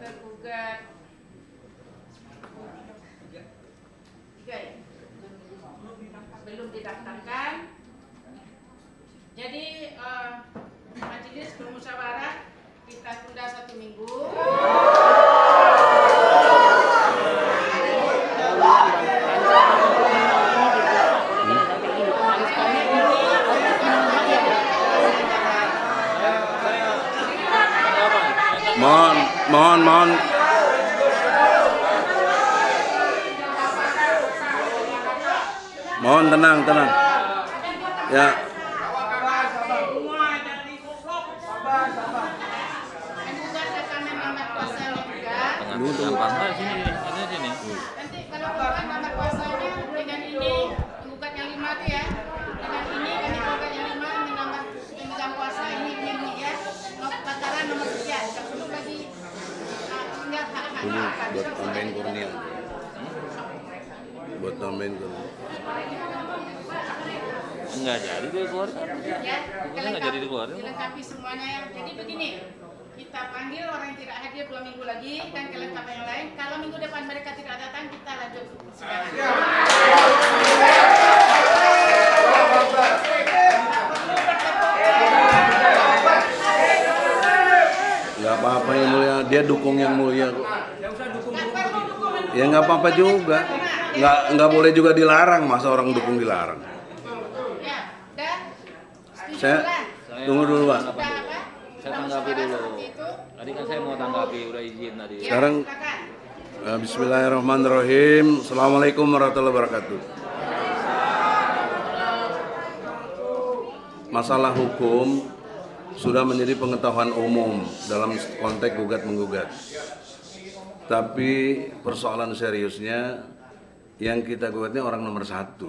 tergugat tiga ya? Belum didaftarkan. Jadi majelis bermusyawarah kita tunda 1 minggu. Mohon. Mohon tenang. Ya. Nanti kalau bukan nama kuasanya dengan ini penggugat yang 5 itu ya. Dengan ini penggugat yang 5 menambah pemegang kuasa ini ya. Perkara nomor sekian. Kalau bagi tinggal hak-hak. Buat tambahin Kurnia. Buat tambahin Kurnia. Enggak jadi dia keluarkan. Ya, Enggak jadi dikeluarin. dilengkapi semuanya ya. Jadi begini, kita panggil orang yang tidak hadir 2 minggu lagi dan kelengkapan yang lain. Kalau minggu depan mereka tidak datang, kita lanjut persidangan. Nggak apa-apa yang mulia, dia dukung yang mulia kok. Ya nggak apa-apa juga. Nggak boleh juga dilarang, masa orang dukung dilarang. Ya, dan Saya tunggu dulu, Pak. Saya tanggapi dulu. Tadi kan saya mau tanggapi, udah izin tadi. Sekarang Bismillahirrahmanirrahim. Assalamualaikum warahmatullahi wabarakatuh. Masalah hukum sudah menjadi pengetahuan umum dalam konteks gugat-menggugat. Tapi persoalan seriusnya yang kita gugatnya orang nomor 1,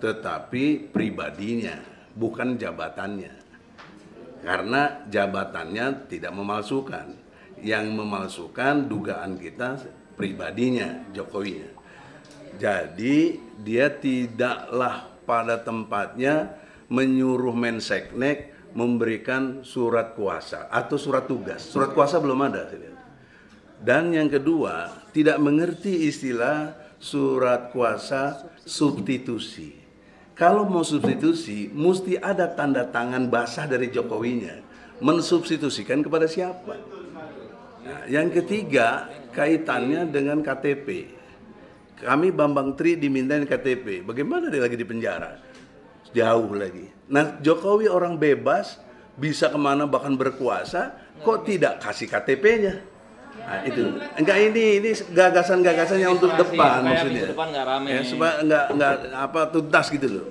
tetapi pribadinya, bukan jabatannya. Karena jabatannya tidak memalsukan. Yang memalsukan dugaan kita pribadinya, Jokowinya. Jadi dia tidaklah pada tempatnya menyuruh Menseknek memberikan surat kuasa atau surat tugas. Surat kuasa belum ada. Dan yang kedua, tidak mengerti istilah surat kuasa substitusi. Kalau mau substitusi, mesti ada tanda tangan basah dari Jokowinya. Mensubstitusikan kepada siapa? Nah, yang ketiga, kaitannya dengan KTP. Kami Bambang Tri dimintain KTP. Bagaimana dia lagi di penjara? Jauh lagi. Nah, Jokowi orang bebas, bisa kemana bahkan berkuasa, kok tidak kasih KTP-nya? Nah, itu. Enggak, ini gagasan-gagasan yang untuk depan maksudnya. Depan nggak rame. Ya, supaya enggak tuntas gitu loh.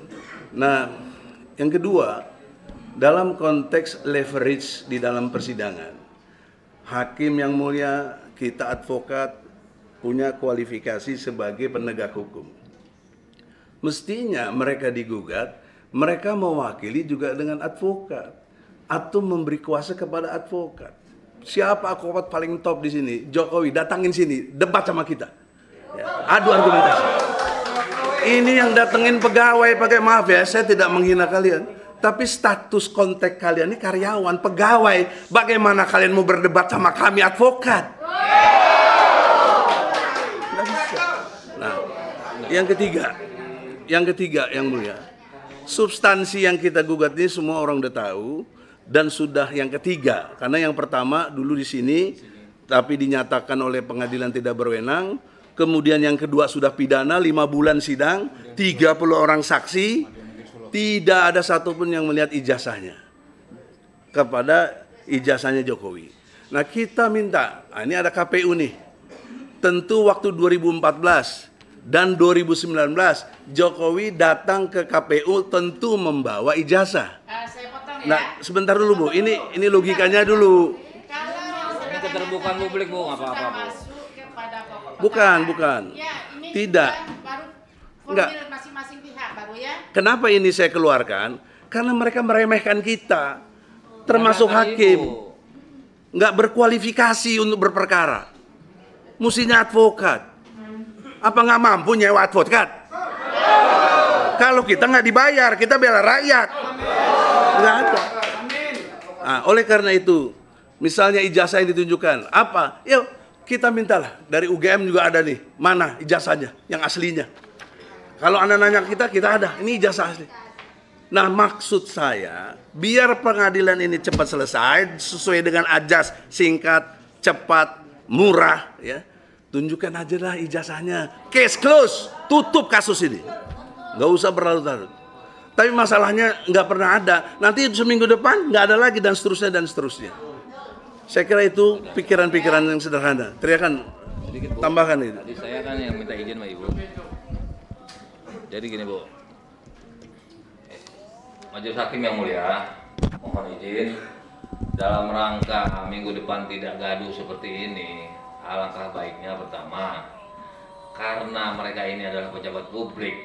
Nah, yang kedua, dalam konteks leverage di dalam persidangan, hakim yang mulia, kita advokat punya kualifikasi sebagai penegak hukum. Mestinya mereka digugat, mereka mewakili juga dengan advokat atau memberi kuasa kepada advokat. Siapa advokat paling top di sini? Jokowi, datangin sini, debat sama kita. Ya, adu argumentasi. Ini yang datengin pegawai, pakai maaf ya, saya tidak menghina kalian. Tapi status kontak kalian ini karyawan, pegawai. Bagaimana kalian mau berdebat sama kami advokat? Nggak bisa. Nah, yang ketiga yang mulia. Substansi yang kita gugat ini semua orang udah tahu. Dan sudah yang ketiga, karena yang pertama dulu di sini, tapi dinyatakan oleh pengadilan tidak berwenang. Kemudian yang kedua sudah pidana, 5 bulan sidang, 30 orang saksi, tidak ada satupun yang melihat ijazahnya kepada ijazahnya Jokowi. Nah kita minta, ini ada KPU nih, tentu waktu 2014 dan 2019 Jokowi datang ke KPU tentu membawa ijazah. Nah, sebentar dulu Bu, ini logikanya dulu. Ini keterbukaan publik Bu, nggak apa-apa Bu. Bukan. Tidak. Enggak. Masing-masing pihak baru ya. Kenapa ini saya keluarkan? Karena mereka meremehkan kita, termasuk hakim. Nggak berkualifikasi untuk berperkara. Mestinya advokat. Apa nggak mampu nyewa advokat? Kalau kita nggak dibayar, kita bela rakyat. Nggak ada. Nah, oleh karena itu, misalnya ijazah yang ditunjukkan, apa? Ya, kita mintalah dari UGM juga ada nih, mana ijazahnya yang aslinya. Kalau Anda nanya kita ada, ini ijazah asli. Nah, maksud saya, biar pengadilan ini cepat selesai sesuai dengan ajas, singkat, cepat, murah, ya. Tunjukkan aja lah ijazahnya. Case close, tutup kasus ini. Nggak usah berlarut-larut. Tapi masalahnya nggak pernah ada. Nanti seminggu depan nggak ada lagi dan seterusnya dan seterusnya. Saya kira itu pikiran-pikiran yang sederhana. Teriakan, tambahkan itu. Tadi saya kan yang minta izin sama Ibu. Jadi gini Bu, Majelis Hakim yang mulia, mohon izin dalam rangka minggu depan tidak gaduh seperti ini. Alangkah baiknya pertama, karena mereka ini adalah pejabat publik,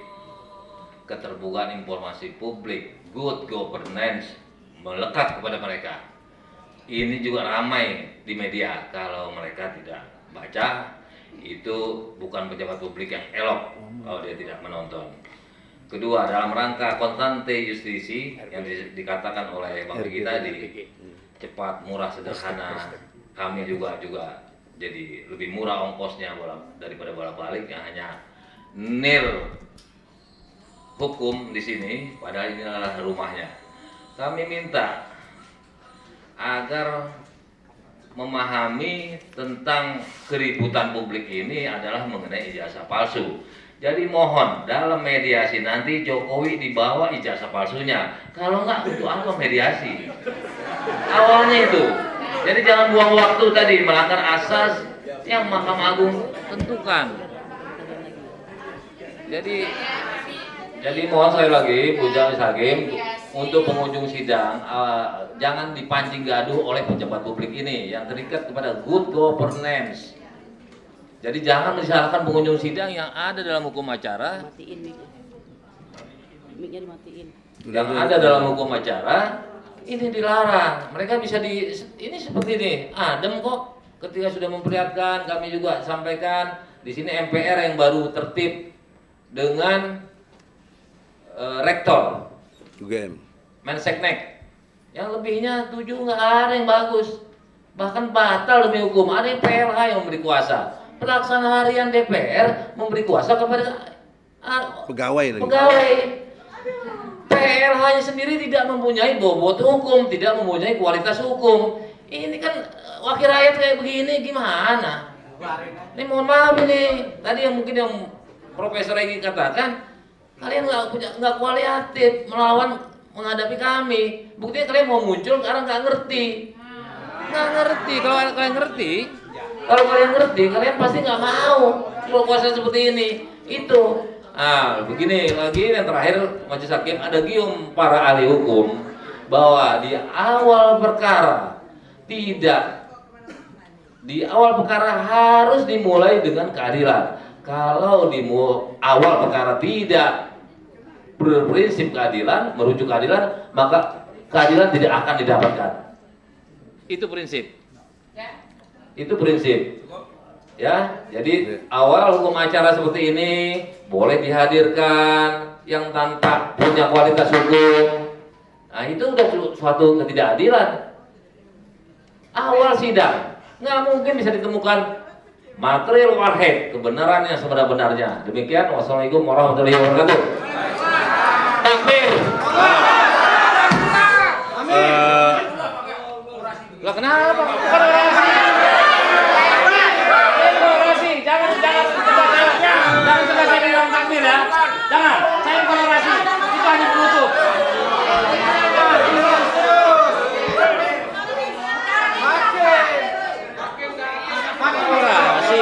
keterbukaan informasi publik, good governance melekat kepada mereka. Ini juga ramai di media. Kalau mereka tidak baca, itu bukan pejabat publik yang elok kalau dia tidak menonton. Kedua, dalam rangka konstante justisi yang dikatakan oleh Bang Riki tadi, cepat, murah, sederhana, kami juga jadi lebih murah ongkosnya daripada bolak-balik yang hanya nil hukum di sini, padahal ini adalah rumahnya. Kami minta agar memahami tentang keributan publik ini adalah mengenai ijazah palsu. Jadi mohon dalam mediasi nanti Jokowi dibawa ijazah palsunya. Kalau enggak, untuk apa mediasi? Awalnya itu. Jadi jangan buang waktu tadi melanggar asas yang Mahkamah Agung tentukan. Jadi mohon sekali lagi Bu Majelis Hakim untuk pengunjung sidang jangan dipancing gaduh oleh pejabat publik ini yang terikat kepada good governance. Jadi jangan disalahkan pengunjung sidang yang ada dalam hukum acara. Mic-nya dimatiin. Yang ada dalam hukum acara ini dilarang. Mereka bisa ini seperti ini. Adem kok ketika sudah memperlihatkan. Kami juga sampaikan di sini MPR yang baru tertib dengan rektor UGM. Menseknek. Yang lebihnya 7 nggak ada yang bagus. Bahkan batal demi hukum. Ada yang PLH yang memberi kuasa. Pelaksana harian DPR memberi kuasa kepada Pegawai. PLH-nya sendiri tidak mempunyai bobot hukum, tidak mempunyai kualitas hukum. Ini kan wakil rakyat kayak begini gimana? Ini mohon maaf ini. Tadi yang mungkin yang Profesor Egi katakan, kalian nggak kualitatif melawan menghadapi kami. Buktinya kalian mau muncul karena nggak ngerti. Kalau kalian ngerti, kalian pasti nggak mau kalau kuasa seperti ini. Itu. Nah, begini lagi yang terakhir Majelis Hakim ada gium para ahli hukum bahwa di awal perkara harus dimulai dengan keadilan. Kalau di awal perkara tidak berprinsip keadilan, merujuk keadilan, maka keadilan tidak akan didapatkan. Itu prinsip. Ya, jadi awal hukum acara seperti ini boleh dihadirkan yang tanpa punya kualitas hukum. Nah, itu udah suatu ketidakadilan. Awal sidang nggak mungkin bisa ditemukan material wahid, kebenaran yang sebenar-benarnya. Demikian, wassalamualaikum warahmatullahi wabarakatuh. Takbir. Lah kenapa? Bukan orasi. Jangan sekali bilang takbir ya. Jangan. Saya bukan orasi. Itu hanya penutup. Orasi.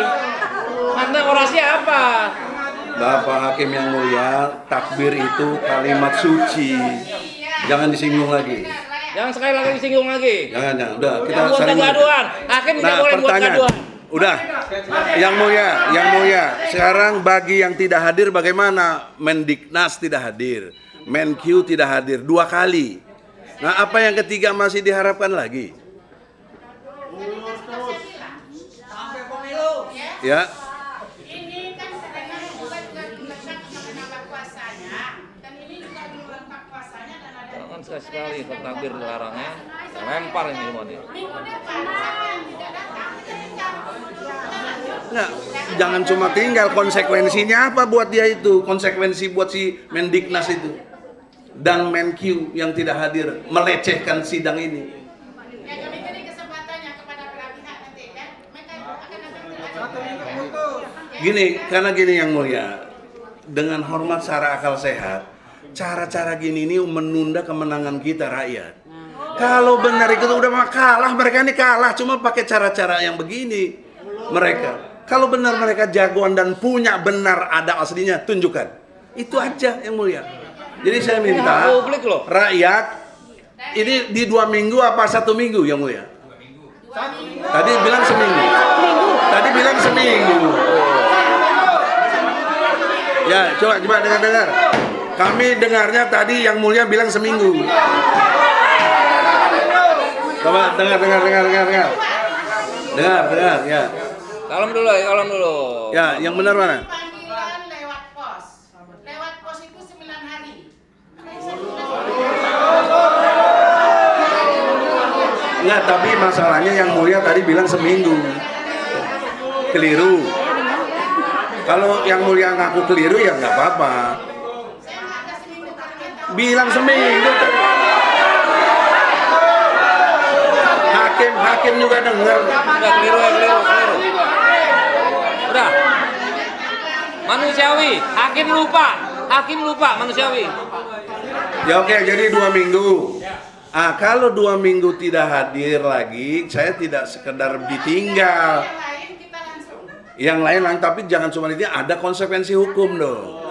Anda orasi apa? Bapak Hakim yang mulia, takbir itu kalimat suci. Jangan disinggung lagi. Jangan sekali lagi disinggung lagi. Jangan. Udah, kita Buat saling. gaduhan. Hakim tidak boleh buat gaduhan. Udah, yang mulia. Sekarang bagi yang tidak hadir bagaimana? Mendiknas tidak hadir, Menq tidak hadir 2 kali. Nah, apa yang ketiga masih diharapkan lagi? Ya. Ini kan karena bukan menambah kuasanya, dan ini juga melengkap kuasanya dan ada. Jangan sekali takbir dilarangnya. Lempar ini semua nih. Minggu depan siapa yang tidak datang kita tindak. Nggak, jangan cuma tinggal, konsekuensinya apa buat dia itu? Konsekuensi buat si Mendiknas itu dan Menkyu yang tidak hadir melecehkan sidang ini. Ya, kami beri kesempatannya kepada pihak nanti ya. Mereka akan Gini, karena gini yang mulia, dengan hormat secara akal sehat, cara-cara gini ini menunda kemenangan kita rakyat. Kalau benar itu udah kalah, mereka ini kalah cuma pakai cara-cara yang begini. Mereka, kalau benar mereka jagoan dan punya benar ada aslinya, tunjukkan. Itu aja yang mulia. Jadi saya minta rakyat ini di 2 minggu apa 1 minggu yang mulia? Tadi bilang seminggu. Tadi bilang seminggu. Ya, coba dengar. Kami dengarnya tadi yang mulia bilang seminggu. Coba dengar. Dengar, ya. Kalem dulu. Ya, yang benar mana? panggilan lewat pos. Lewat pos itu 9 hari. Enggak, tapi masalahnya yang mulia tadi bilang seminggu. Keliru. Kalau yang mulia ngaku keliru ya nggak apa-apa. Saya nggak ada seminggu karena Bilang seminggu. Hakim juga dengar. Udah keliru. Udah. Manusiawi, hakim lupa manusiawi. Ya oke, jadi 2 minggu. Kalau 2 minggu tidak hadir lagi, saya tidak sekedar ditinggal. yang lain kita langsung. Yang lain, tapi jangan cuma itu, ada konsekuensi hukum dong.